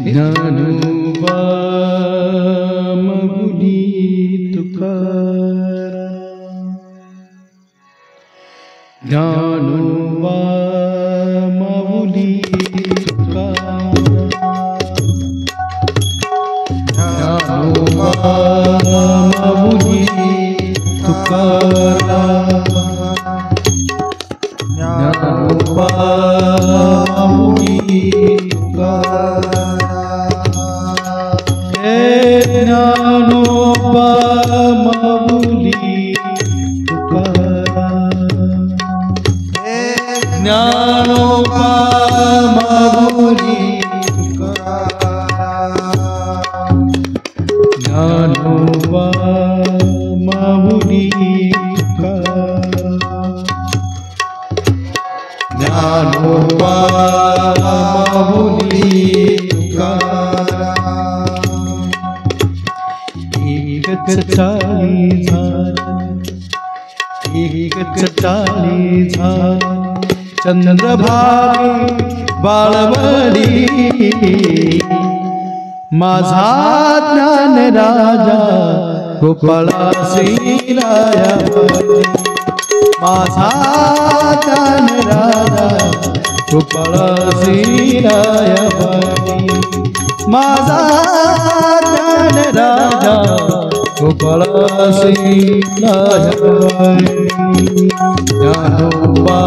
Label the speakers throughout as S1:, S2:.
S1: ज्ञानोबा माऊली तुकाराम, ज्ञानोबा माऊली तुकाराम, ज्ञानोबा माऊली तुकाराम, ज्ञानोबा माऊली तुकाराम, ज्ञानोबा माऊली तुकाराम, ज्ञानोबा माऊली तुकाराम, ज्ञानोबा माऊली तुकाराम, ज्ञानोबा माऊली तुकाराम. एकच चाली झाड, एकच चाली झाड, चंद्रभागे बाळवडी, माझा ज्ञान राजा गोपाळा श्रीरायावरी, माझा ज्ञान राजा गोपाळा श्रीरायावरी, माझा ज्ञान राजा गोपाळा श्रीरायावरी. ज्ञानोबा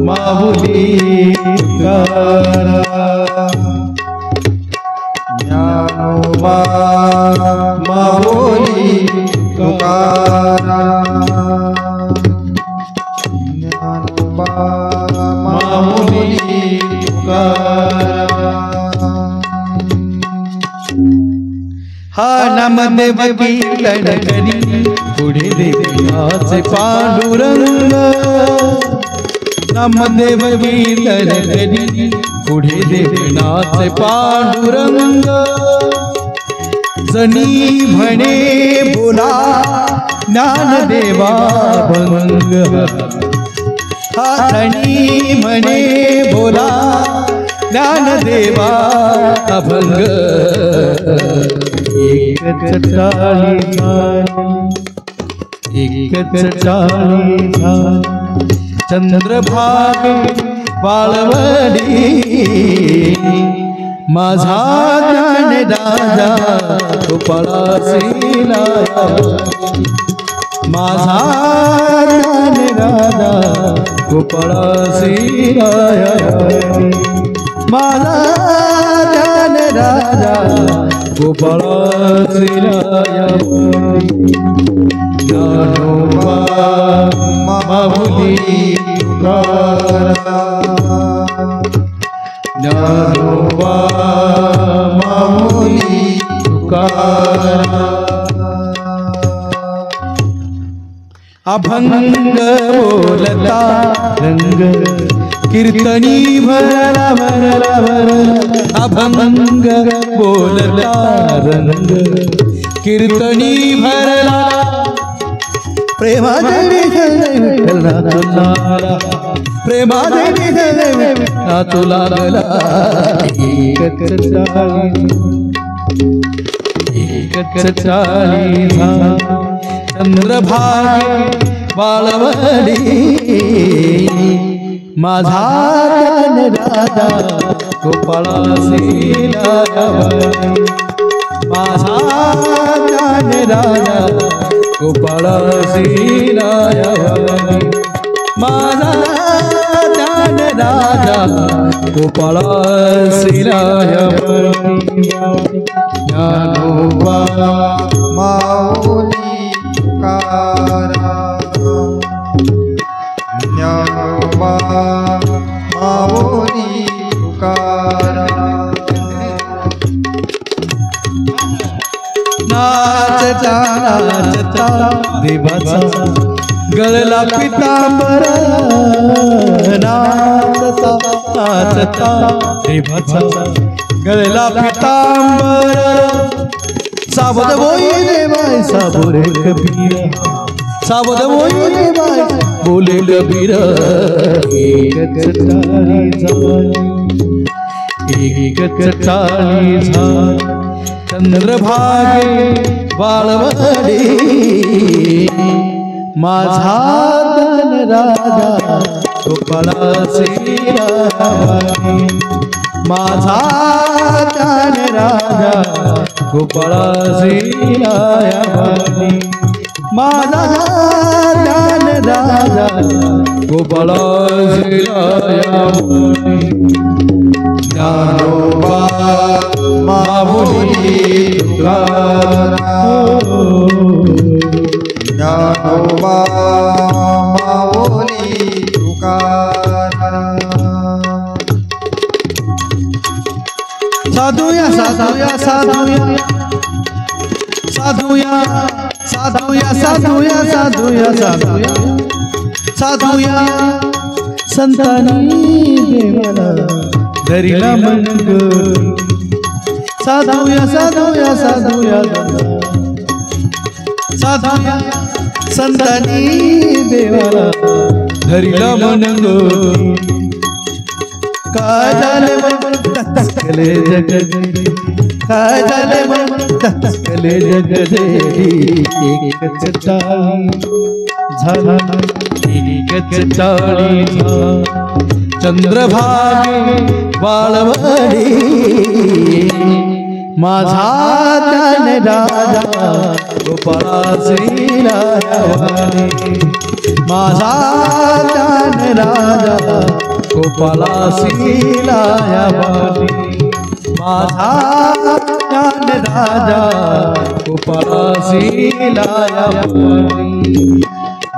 S1: माऊली तुकाराम, ज्ञानोबा माऊली तुकाराम, ज्ञानोबा माऊली तुकाराम. हा नामदेव कीर्तन करी पुढे देवनाचे पांडुरंग, नामदेव कीर्तन करी पुढे देवनाचे पांडुरंग, जनी म्हणे बोला ज्ञानदेवा भंग, हा जनी म्हणे बोला ज्ञानदेवा भंग. एकच चाली झाड, एकच चाली झाड, चंद्रभागे बाळवडी, माझा ज्ञान राजा गोपाळा श्रीरायावरी, माझा ज्ञान राजा गोपाळा श्रीरायावरी, माझा ज्ञान राजा गोपाळा श्रीरायावरी. ज्ञानोबा माऊली तुकाराम, ज्ञानोबा माऊली तुकाराम. अभंग बोलता रंग कीर्तनी भरला भरला भरला, अभंग बोलता रंग कीर्तनी भरला, प्रेमादेवी विठ्ठला तुला, प्रेमादेवी विठ्ठला तुला गला. एकच चाली, एकच चाली झाड, चंद्रभागे बाळवडी, माझा ज्ञान राजा गोपाळा श्रीरायावरी, माझा ज्ञान राजा गोपाळा श्रीरायावरी, माझा ज्ञान राजा गोपाळा श्रीरायावरी. ज्ञानोबा माऊली तुकाराम, ज्ञानोबा माऊली तुकाराम. नाचता नाचता देवाचा गळला पितांबर, नाचता नाचता देवाचा गळला पितांबर, सावध होई देवाय साबोरे कबीरा, सावध होई बाई बोले कबीर एकच टाळी झाली एकच टाळी झाली चंद्रभागे बाळवडी माझा धन राजा गोपाळासी माझा धन राजा गोपाळासी माझा धन राजा गोपाळासी ज्ञानोबा माऊली
S2: ज्ञानोबा माऊली तुकाराम
S1: साधूया साधूया साधूया साधूया साधूया साधूया साधूया साधूया साधूया संतानी देवाला धरिला मन साधूया साधूया साधूया साधूया संतानी देवाला धरिला मन काय झाले कले जग काय झाले कले जग एकच टाळी झाला एकच टाळी चंद्रभागे बाळवडी माझा धन राजा गोपाळासी माझा धन राजा गोपाळासी माझा धन राजा गोपाळासी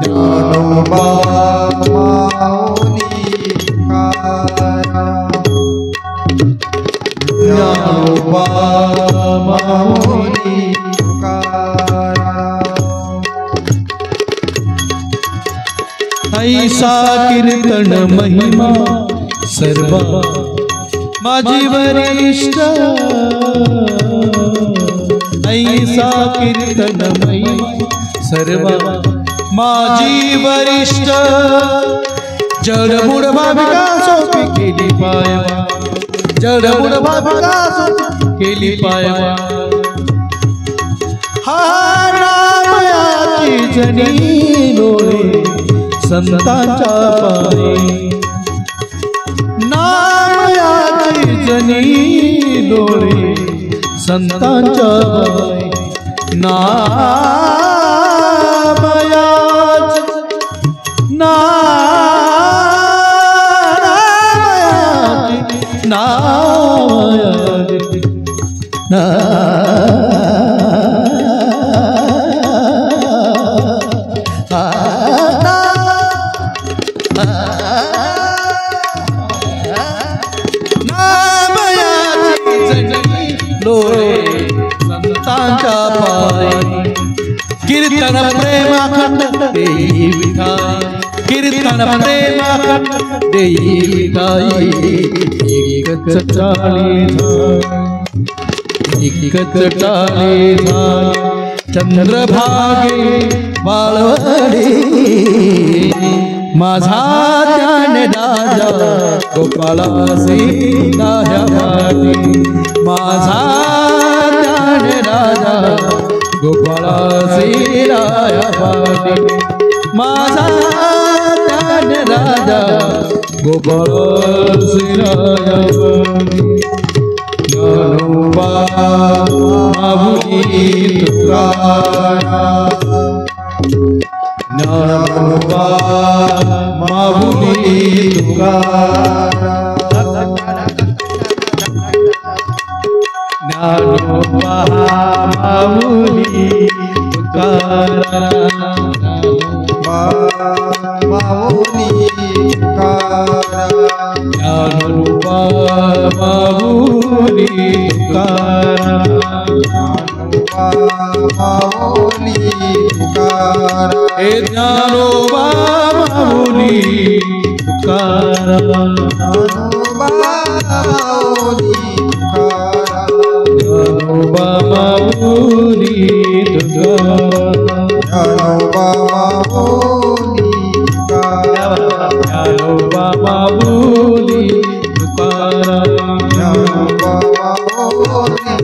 S2: ज्ञानोबा माऊली तुकाराम ज्ञानोबा माऊली तुकाराम
S1: ऐसा कीर्तन महिमा सर्व माझी वरिष्ठ ऐसा कीर्तन महिमा सर्व माझी वरिष्ठ जडबुड भाविका सोपी केली पायवा जडबुड भाविका सोपी केली पायवा हा नामयाची जनी डोळे संतांच्या पायी नामयाची जनी डोळे संतांच्या पायी संतांच्या पायी कीर्तन प्रेमाखंड देई विठाई कीर्तन प्रेमाखंड देई विठाई एकच टाळी एकच टाळी चंद्रभागे बाळवडी माझा ध्यान राजा गोपाळासी माझा ध्यान राजा गोपाळासी माझा ध्यान राजा गोपाळासी ज्ञानोबा माऊली तुकाराम ज्ञानोबा माऊली तुकाराम ज्ञानोबा माऊली तुकाराम
S2: माऊली तुकाराम
S1: ज्ञानोबा माऊली तुकाराम
S2: माऊली तुकाराम
S1: हे ज्ञानोबा माऊली तुकाराम
S2: ज्ञानोबा माऊली तुकाराम
S1: ज्ञानोबा माऊली तुकाराम
S2: ज्ञानोबा माऊली तुकाराम
S1: ज्ञानोबा माऊली तुकाराम
S2: ज्ञानोबा माऊली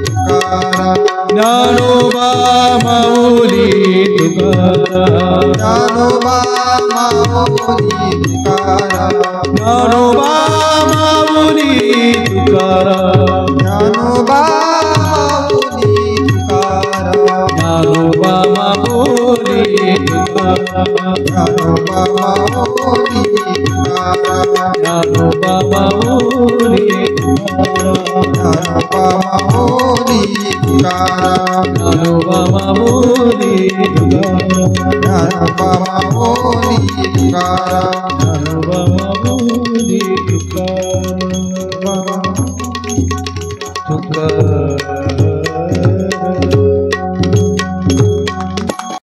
S2: तुकाराम
S1: ज्ञानोबा माऊली तुकाराम
S2: ज्ञानोबा माऊली तुकाराम
S1: ज्ञानोबा माऊली तुकाराम
S2: ज्ञानोबा माऊली तुकाराम
S1: ज्ञानोबा माऊली तुकाराम
S2: ज्ञानोबा माऊली तुकाराम
S1: ज्ञानोबा माऊली तुकाराम
S2: ज्ञानोबा माऊली तुकाराम
S1: ज्ञानोबा माऊली तुकाराम
S2: ज्ञानोबा माऊली तुकाराम
S1: ज्ञानोबा माऊली तुकाराम